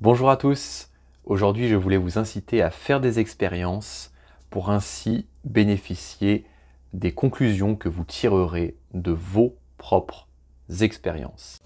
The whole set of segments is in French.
Bonjour à tous, aujourd'hui je voulais vous inciter à faire des expériences pour ainsi bénéficier des conclusions que vous tirerez de vos propres expériences.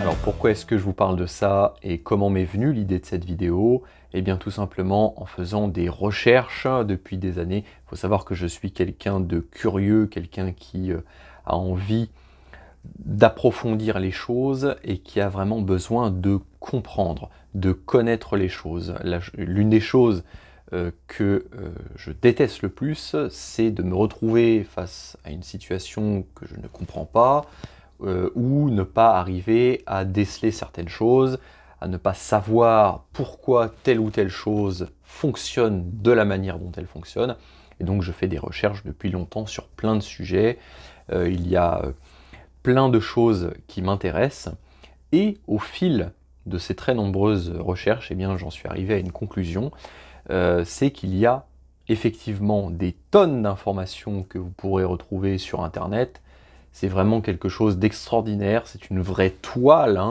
Alors pourquoi est-ce que je vous parle de ça et comment m'est venue l'idée de cette vidéo? Eh bien tout simplement en faisant des recherches depuis des années. Il faut savoir que je suis quelqu'un de curieux, quelqu'un qui a envie d'approfondir les choses et qui a vraiment besoin de comprendre, de connaître les choses. L'une des choses que je déteste le plus, c'est de me retrouver face à une situation que je ne comprends pas, ou ne pas arriver à déceler certaines choses, à ne pas savoir pourquoi telle ou telle chose fonctionne de la manière dont elle fonctionne. Et donc je fais des recherches depuis longtemps sur plein de sujets. Il y a plein de choses qui m'intéressent. Et au fil de ces très nombreuses recherches, eh bien, j'en suis arrivé à une conclusion. C'est qu'il y a effectivement des tonnes d'informations que vous pourrez retrouver sur Internet. C'est vraiment quelque chose d'extraordinaire, c'est une vraie toile,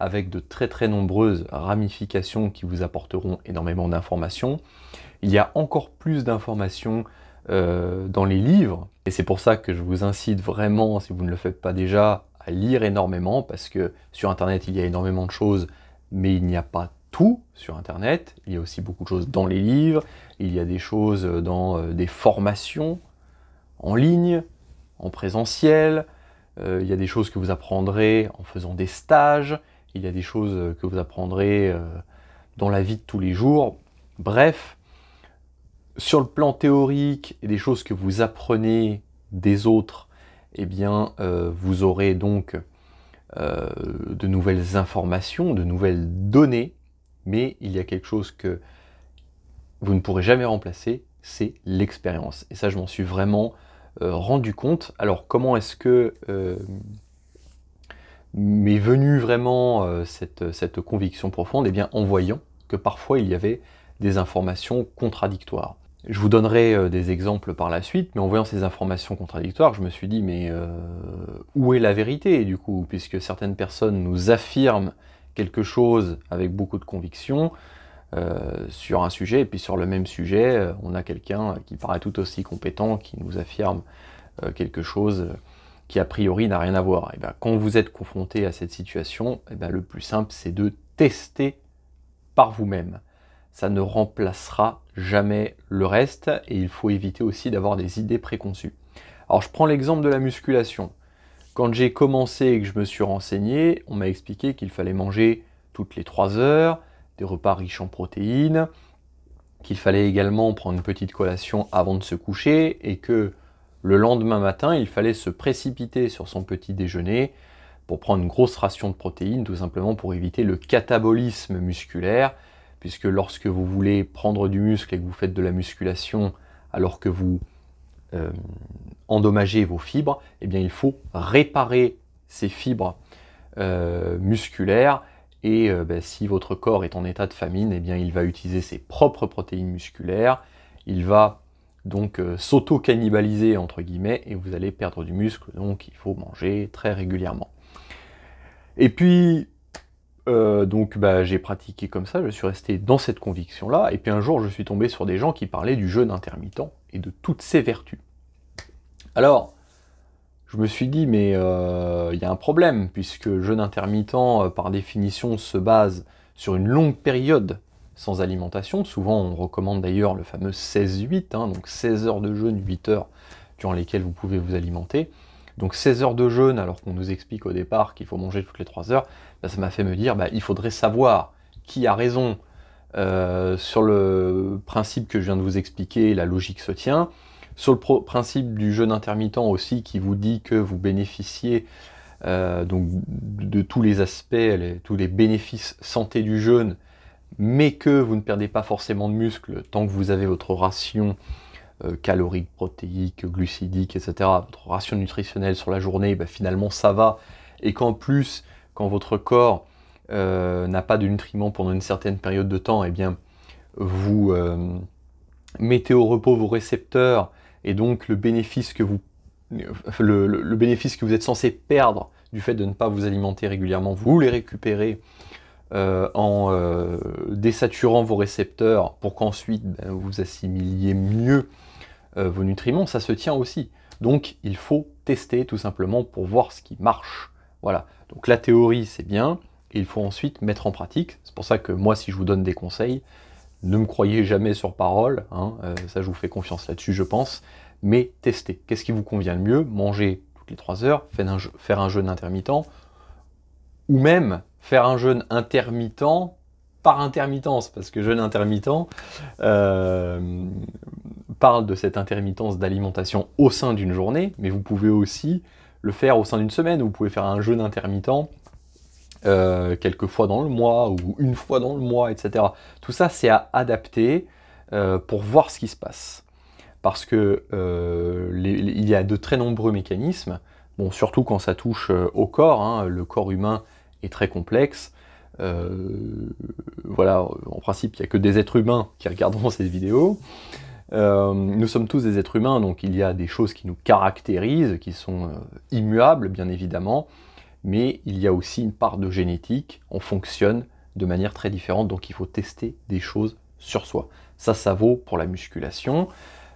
avec de très nombreuses ramifications qui vous apporteront énormément d'informations. Il y a encore plus d'informations dans les livres, et c'est pour ça que je vous incite vraiment, si vous ne le faites pas déjà, à lire énormément, parce que sur Internet il y a énormément de choses, mais il n'y a pas tout sur Internet. Il y a aussi beaucoup de choses dans les livres, il y a des choses dans des formations en ligne, en présentiel, il y a des choses que vous apprendrez en faisant des stages, il y a des choses que vous apprendrez dans la vie de tous les jours. Bref, sur le plan théorique et des choses que vous apprenez des autres, eh bien, vous aurez donc de nouvelles informations, de nouvelles données, mais il y a quelque chose que vous ne pourrez jamais remplacer, c'est l'expérience. Et ça, je m'en suis vraiment rendu compte. Alors comment est-ce que m'est venue vraiment cette conviction profonde? Eh bien en voyant que parfois il y avait des informations contradictoires. Je vous donnerai des exemples par la suite, mais en voyant ces informations contradictoires, je me suis dit mais où est la vérité du coup? Puisque certaines personnes nous affirment quelque chose avec beaucoup de conviction, sur un sujet, et puis sur le même sujet, on a quelqu'un qui paraît tout aussi compétent, qui nous affirme quelque chose qui a priori n'a rien à voir. Et bien, quand vous êtes confronté à cette situation, et bien, le plus simple, c'est de tester par vous-même. Ça ne remplacera jamais le reste, et il faut éviter aussi d'avoir des idées préconçues. Alors je prends l'exemple de la musculation. Quand j'ai commencé et que je me suis renseigné, on m'a expliqué qu'il fallait manger toutes les 3 heures, des repas riches en protéines, qu'il fallait également prendre une petite collation avant de se coucher, et que le lendemain matin, il fallait se précipiter sur son petit déjeuner pour prendre une grosse ration de protéines, tout simplement pour éviter le catabolisme musculaire, puisque lorsque vous voulez prendre du muscle et que vous faites de la musculation alors que vous endommagez vos fibres, eh bien il faut réparer ces fibres musculaires. Et si votre corps est en état de famine, eh bien, il va utiliser ses propres protéines musculaires, il va donc s'auto-cannibaliser entre guillemets, et vous allez perdre du muscle, donc il faut manger très régulièrement. Et puis, j'ai pratiqué comme ça, je suis resté dans cette conviction-là, et puis un jour je suis tombé sur des gens qui parlaient du jeûne intermittent et de toutes ses vertus. Alors, je me suis dit, mais il y a un problème, puisque le jeûne intermittent, par définition, se base sur une longue période sans alimentation. Souvent, on recommande d'ailleurs le fameux 16-8, donc 16 heures de jeûne, 8 heures durant lesquelles vous pouvez vous alimenter. Donc 16 heures de jeûne, alors qu'on nous explique au départ qu'il faut manger toutes les 3 heures, ça m'a fait me dire, il faudrait savoir qui a raison sur le principe que je viens de vous expliquer, la logique se tient. Sur le principe du jeûne intermittent aussi, qui vous dit que vous bénéficiez donc de tous les aspects, tous les bénéfices santé du jeûne, mais que vous ne perdez pas forcément de muscle tant que vous avez votre ration calorique, protéique, glucidique, etc., votre ration nutritionnelle sur la journée, ben, finalement ça va, et qu'en plus, quand votre corps n'a pas de nutriments pendant une certaine période de temps, eh bien, vous mettez au repos vos récepteurs, et donc le bénéfice que vous êtes censé perdre du fait de ne pas vous alimenter régulièrement, vous les récupérez en désaturant vos récepteurs pour qu'ensuite ben, vous assimiliez mieux vos nutriments, ça se tient aussi. Donc il faut tester tout simplement pour voir ce qui marche. Voilà, donc la théorie c'est bien, et il faut ensuite mettre en pratique. C'est pour ça que moi si je vous donne des conseils, ne me croyez jamais sur parole, hein, ça je vous fais confiance là-dessus je pense, mais testez. Qu'est-ce qui vous convient le mieux? Manger toutes les 3 heures, faire un jeûne intermittent, ou même faire un jeûne intermittent par intermittence, parce que jeûne intermittent parle de cette intermittence d'alimentation au sein d'une journée, mais vous pouvez aussi le faire au sein d'une semaine. Vous pouvez faire un jeûne intermittent quelques fois dans le mois, ou une fois dans le mois, etc. Tout ça, c'est à adapter pour voir ce qui se passe. Parce que il y a de très nombreux mécanismes, bon, surtout quand ça touche au corps, hein, le corps humain est très complexe. Voilà, en principe, il n'y a que des êtres humains qui regarderont cette vidéo. Nous sommes tous des êtres humains, donc il y a des choses qui nous caractérisent, qui sont immuables, bien évidemment, mais il y a aussi une part de génétique, on fonctionne de manière très différente, donc il faut tester des choses sur soi. Ça vaut pour la musculation.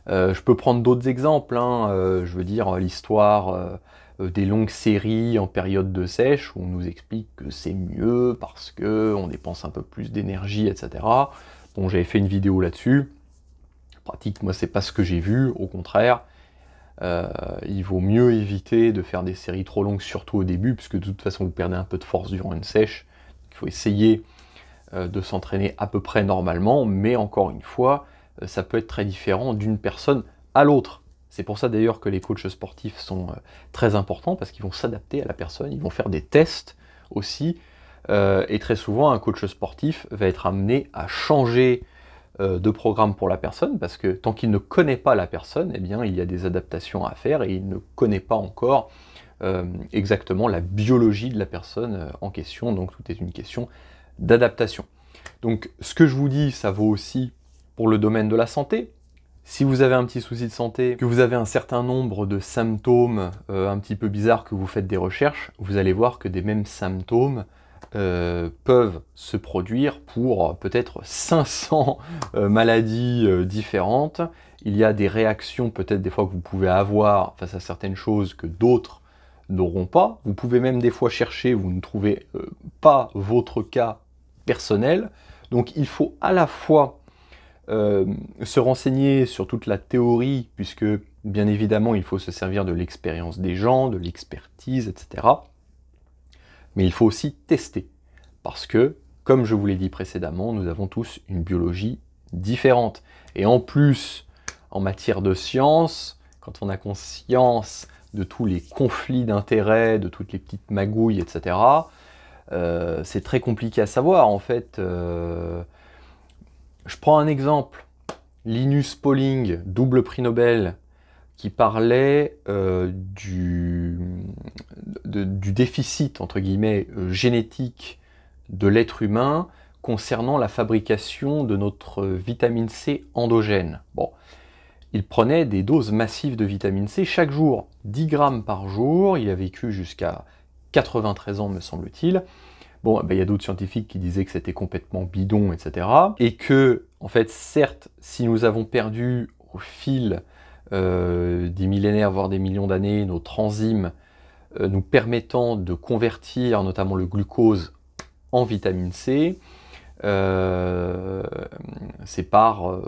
Je peux prendre d'autres exemples, hein, je veux dire l'histoire des longues séries en période de sèche, où on nous explique que c'est mieux parce qu'on dépense un peu plus d'énergie, etc. Bon, j'avais fait une vidéo là-dessus. En pratique, moi, c'est pas ce que j'ai vu, au contraire. Il vaut mieux éviter de faire des séries trop longues, surtout au début, puisque de toute façon, vous perdez un peu de force durant une sèche. Il faut essayer de s'entraîner à peu près normalement, mais encore une fois, ça peut être très différent d'une personne à l'autre. C'est pour ça d'ailleurs que les coachs sportifs sont très importants, parce qu'ils vont s'adapter à la personne, ils vont faire des tests aussi, et très souvent un coach sportif va être amené à changer de programme pour la personne, parce que tant qu'il ne connaît pas la personne, eh bien il y a des adaptations à faire, et il ne connaît pas encore exactement la biologie de la personne en question, donc tout est une question d'adaptation. Donc ce que je vous dis, ça vaut aussi pour le domaine de la santé. Si vous avez un petit souci de santé, que vous avez un certain nombre de symptômes un petit peu bizarres, que vous faites des recherches, vous allez voir que des mêmes symptômes peuvent se produire pour peut-être 500 maladies différentes. Il y a des réactions peut-être des fois que vous pouvez avoir face à certaines choses que d'autres n'auront pas. Vous pouvez même des fois chercher, vous ne trouvez pas votre cas personnel. Donc il faut à la fois se renseigner sur toute la théorie, puisque bien évidemment il faut se servir de l'expérience des gens, de l'expertise, etc. Mais il faut aussi tester, parce que, comme je vous l'ai dit précédemment, nous avons tous une biologie différente. Et en plus, en matière de science, quand on a conscience de tous les conflits d'intérêts, de toutes les petites magouilles, etc., c'est très compliqué à savoir, en fait. Je prends un exemple, Linus Pauling, double prix Nobel, qui parlait du déficit, entre guillemets, génétique de l'être humain concernant la fabrication de notre vitamine C endogène. Bon, il prenait des doses massives de vitamine C chaque jour, 10 grammes par jour, il a vécu jusqu'à 93 ans, me semble-t-il. Bon, ben, y a d'autres scientifiques qui disaient que c'était complètement bidon, etc. Et que, en fait, certes, si nous avons perdu au fil des millénaires, voire des millions d'années, notre enzyme nous permettant de convertir notamment le glucose en vitamine C, c'est par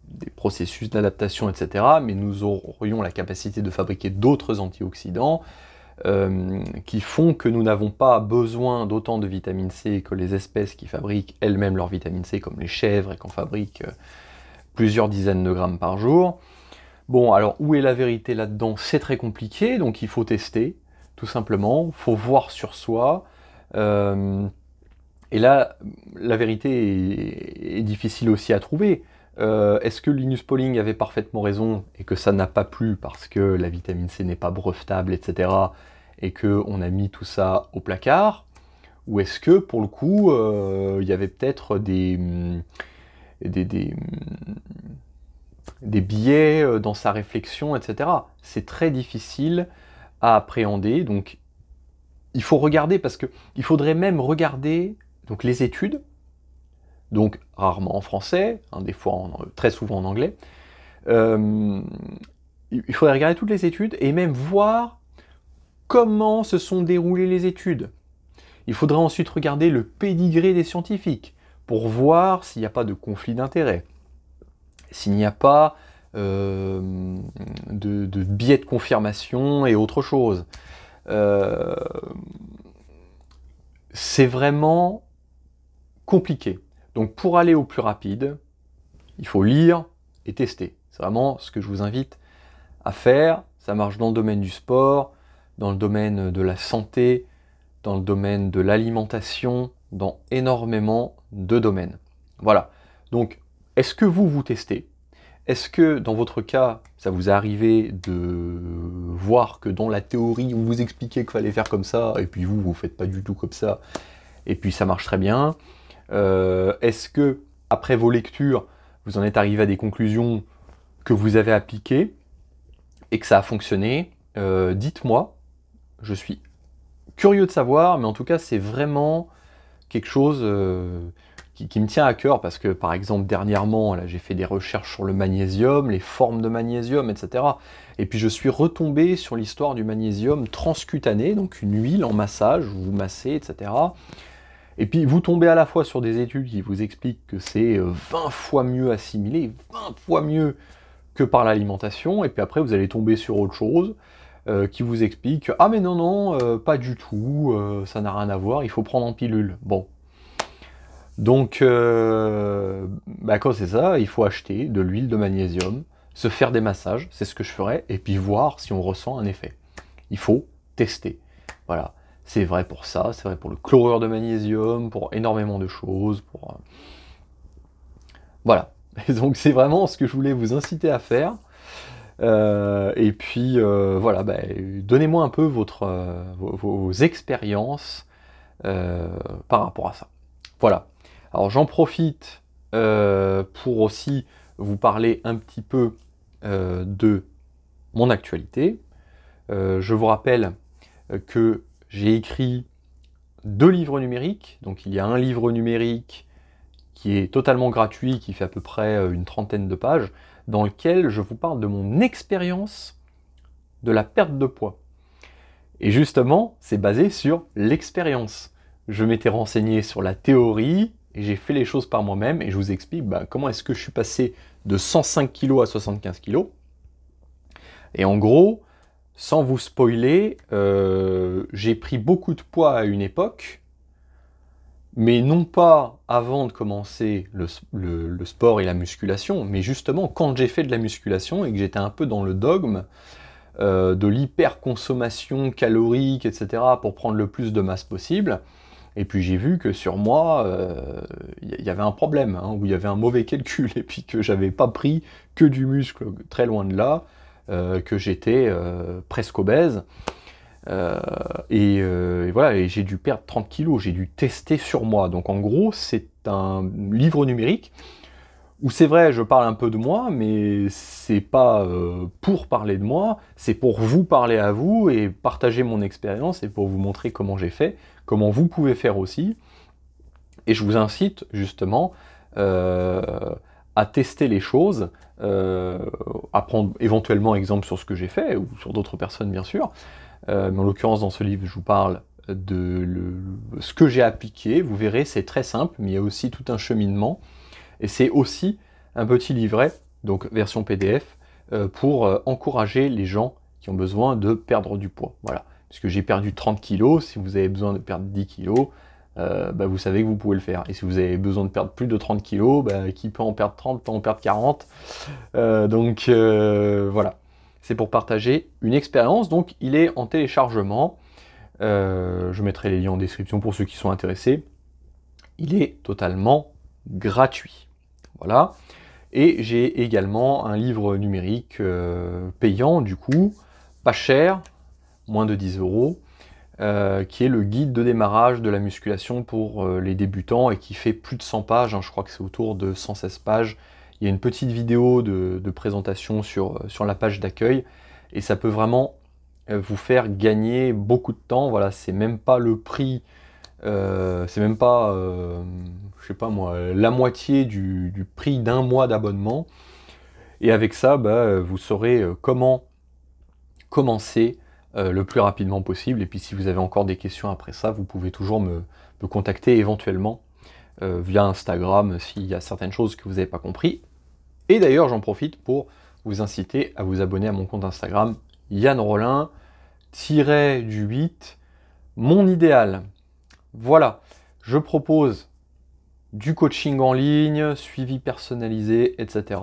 des processus d'adaptation, etc. Mais nous aurions la capacité de fabriquer d'autres antioxydants qui font que nous n'avons pas besoin d'autant de vitamine C que les espèces qui fabriquent elles-mêmes leur vitamine C, comme les chèvres, et qu'on fabrique plusieurs dizaines de grammes par jour. Bon, alors où est la vérité là-dedans? C'est très compliqué, donc il faut tester, tout simplement, il faut voir sur soi. Et là, la vérité est difficile aussi à trouver. Est-ce que Linus Pauling avait parfaitement raison et que ça n'a pas plu parce que la vitamine C n'est pas brevetable, etc. et qu'on a mis tout ça au placard? Ou est-ce que, pour le coup, il y avait peut-être des biais dans sa réflexion, etc. C'est très difficile à appréhender, donc il faut regarder, parce qu'il faudrait même regarder donc, les études, donc rarement en français, hein, des fois très souvent en anglais. Il faudrait regarder toutes les études et même voir comment se sont déroulées les études. Il faudrait ensuite regarder le pédigré des scientifiques pour voir s'il n'y a pas de conflit d'intérêts, s'il n'y a pas de biais de confirmation et autre chose. C'est vraiment compliqué. Donc pour aller au plus rapide, il faut lire et tester. C'est vraiment ce que je vous invite à faire. Ça marche dans le domaine du sport, dans le domaine de la santé, dans le domaine de l'alimentation, dans énormément de domaines. Voilà. Donc, est-ce que vous testez? Est-ce que, dans votre cas, ça vous est arrivé de voir que dans la théorie, on vous expliquait qu'il fallait faire comme ça, et puis vous faites pas du tout comme ça, et puis ça marche très bien? Est-ce que, après vos lectures, vous en êtes arrivé à des conclusions que vous avez appliquées, et que ça a fonctionné? Dites-moi, je suis curieux de savoir, mais en tout cas, c'est vraiment quelque chose qui me tient à cœur, parce que, par exemple, dernièrement, là, j'ai fait des recherches sur le magnésium, les formes de magnésium, etc. Et puis, je suis retombé sur l'histoire du magnésium transcutané, donc une huile en massage, vous massez, etc. Et puis, vous tombez à la fois sur des études qui vous expliquent que c'est 20 fois mieux assimilé, 20 fois mieux que par l'alimentation, et puis après, vous allez tomber sur autre chose, qui vous explique « Ah mais non, non, pas du tout, ça n'a rien à voir, il faut prendre en pilule. » Bon. Donc, quand c'est ça, il faut acheter de l'huile de magnésium, se faire des massages, c'est ce que je ferais, et puis voir si on ressent un effet. Il faut tester. Voilà. C'est vrai pour ça, c'est vrai pour le chlorure de magnésium, pour énormément de choses, pour... Voilà. Et donc c'est vraiment ce que je voulais vous inciter à faire. Et puis voilà, donnez-moi un peu vos expériences par rapport à ça. Voilà. Alors j'en profite pour aussi vous parler un petit peu de mon actualité. Je vous rappelle que j'ai écrit 2 livres numériques. Donc il y a un livre numérique qui est totalement gratuit, qui fait à peu près une 30aine de pages, dans lequel je vous parle de mon expérience de la perte de poids. Et justement, c'est basé sur l'expérience. Je m'étais renseigné sur la théorie, et j'ai fait les choses par moi-même, et je vous explique comment est-ce que je suis passé de 105 kg à 75 kg. Et en gros, sans vous spoiler, j'ai pris beaucoup de poids à une époque, mais non pas avant de commencer le sport et la musculation, mais justement quand j'ai fait de la musculation et que j'étais un peu dans le dogme de l'hyperconsommation calorique, etc., pour prendre le plus de masse possible. Et puis j'ai vu que sur moi, y avait un problème, hein, où il y avait un mauvais calcul, et puis que j'avais pas pris que du muscle, très loin de là, que j'étais presque obèse. Et voilà, et j'ai dû perdre 30 kilos, j'ai dû tester sur moi. Donc en gros, c'est un livre numérique où c'est vrai, je parle un peu de moi, mais c'est pas pour parler de moi, c'est pour vous parler à vous et partager mon expérience et pour vous montrer comment j'ai fait, comment vous pouvez faire aussi. Et je vous incite justement à tester les choses, à prendre éventuellement exemple sur ce que j'ai fait, ou sur d'autres personnes bien sûr. Mais en l'occurrence, dans ce livre, je vous parle de ce que j'ai appliqué. Vous verrez, c'est très simple, mais il y a aussi tout un cheminement. Et c'est aussi un petit livret, donc version PDF, pour encourager les gens qui ont besoin de perdre du poids. Voilà. Puisque j'ai perdu 30 kilos, si vous avez besoin de perdre 10 kilos, vous savez que vous pouvez le faire. Et si vous avez besoin de perdre plus de 30 kilos, qui peut en perdre 30, peut en perdre 40. Voilà. C'est pour partager une expérience, donc il est en téléchargement. Je mettrai les liens en description pour ceux qui sont intéressés. Il est totalement gratuit. Voilà. Et j'ai également un livre numérique payant, du coup, pas cher, moins de 10 €, qui est le guide de démarrage de la musculation pour les débutants et qui fait plus de 100 pages, hein, je crois que c'est autour de 116 pages. Il y a une petite vidéo de présentation sur la page d'accueil et ça peut vraiment vous faire gagner beaucoup de temps. Voilà, c'est même pas le prix, c'est même pas, je sais pas moi, la moitié du prix d'un mois d'abonnement. Et avec ça, vous saurez comment commencer le plus rapidement possible. Et puis si vous avez encore des questions après ça, vous pouvez toujours me contacter éventuellement via Instagram s'il y a certaines choses que vous n'avez pas compris. Et d'ailleurs, j'en profite pour vous inciter à vous abonner à mon compte Instagram, Yann Rollin, _du8, mon idéal. Voilà, je propose du coaching en ligne, suivi personnalisé, etc.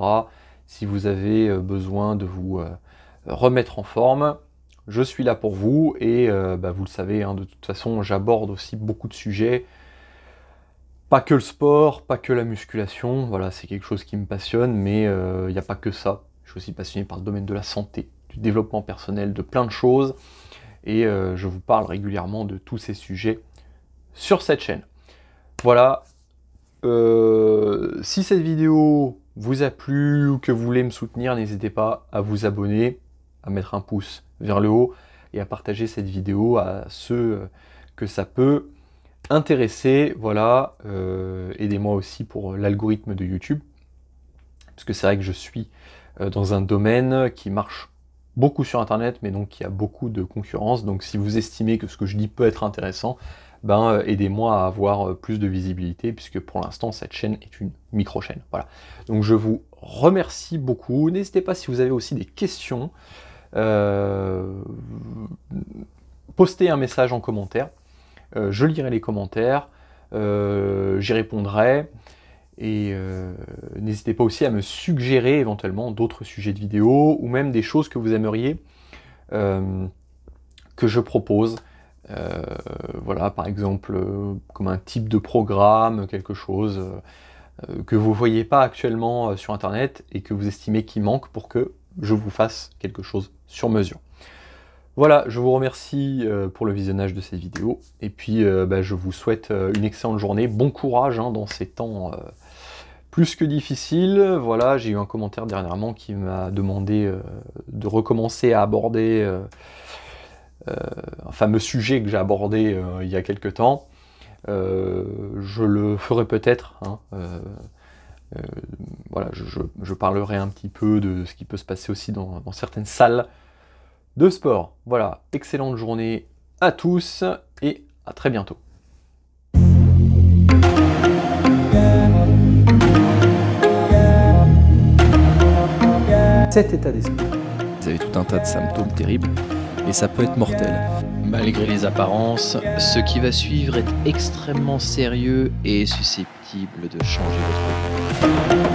Si vous avez besoin de vous remettre en forme, je suis là pour vous et vous le savez, hein, de toute façon, j'aborde aussi beaucoup de sujets. Pas que le sport, pas que la musculation, voilà, c'est quelque chose qui me passionne, mais il n'y a pas que ça. Je suis aussi passionné par le domaine de la santé, du développement personnel, de plein de choses. Et je vous parle régulièrement de tous ces sujets sur cette chaîne. Voilà. Si cette vidéo vous a plu ou que vous voulez me soutenir, n'hésitez pas à vous abonner, à mettre un pouce vers le haut et à partager cette vidéo à ceux que ça peut intéresser. Voilà, aidez-moi aussi pour l'algorithme de YouTube, parce que c'est vrai que je suis dans un domaine qui marche beaucoup sur Internet, mais donc il y a beaucoup de concurrence. Donc si vous estimez que ce que je dis peut être intéressant, aidez-moi à avoir plus de visibilité, puisque pour l'instant cette chaîne est une micro-chaîne. Voilà. Donc je vous remercie beaucoup. N'hésitez pas si vous avez aussi des questions, postez un message en commentaire. Je lirai les commentaires, j'y répondrai. Et n'hésitez pas aussi à me suggérer éventuellement d'autres sujets de vidéo ou même des choses que vous aimeriez que je propose. Voilà, par exemple, comme un type de programme, quelque chose que vous ne voyez pas actuellement sur Internet et que vous estimez qu'il manque pour que je vous fasse quelque chose sur mesure. Voilà, je vous remercie pour le visionnage de cette vidéo et puis je vous souhaite une excellente journée. Bon courage hein, dans ces temps plus que difficiles. Voilà, j'ai eu un commentaire dernièrement qui m'a demandé de recommencer à aborder un fameux sujet que j'ai abordé il y a quelque temps. Je le ferai peut-être. Hein, voilà, je parlerai un petit peu de ce qui peut se passer aussi dans certaines salles de sport. Voilà, excellente journée à tous et à très bientôt. Cet état d'esprit. Vous avez tout un tas de symptômes terribles et ça peut être mortel. Malgré les apparences, ce qui va suivre est extrêmement sérieux et susceptible de changer votre vie.